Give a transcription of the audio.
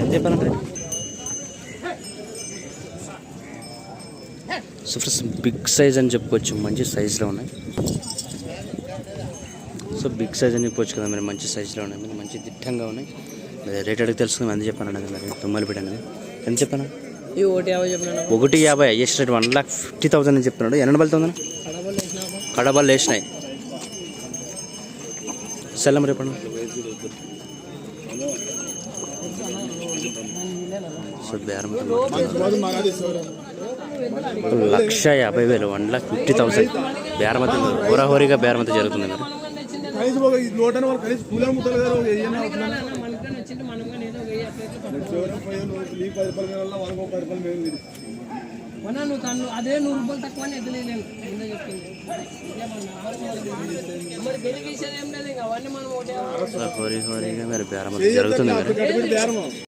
ఎంత చెప్పాలంటే so friends big size అని చెప్పుకోవచ్చు, మంచి సైజులో ఉన్నాయి. సో బిగ్ సైజ్ అని చెప్పొచ్చు కదా మరి, మంచి సైజులో ఉన్నాయి, మరి మంచి దిట్టంగా ఉన్నాయి. మరి రేట్ అడిగి తెలుసుకుందాం. ఎంత చెప్పాను అనేది మరి తుమ్మలపేట అనేది ఎంత చెప్పాను? 150 హైయెస్ట్ రేట్ 1,50,000 అని చెప్తున్నాడు. ఎన్ని బలుతుంది? కడబళ్ళు వేసినాయి. సెల్లం రేపండి. సో బేరం 1,50,000 1,50,000 బేరమతి హోరాహోరీగా బేరమతి జరుగుతుంది. అదే 100 రూపాయలు తక్కువ ఎదులేను హోరీ హోరీగా మరి బేరమతి జరుగుతుంది మరి.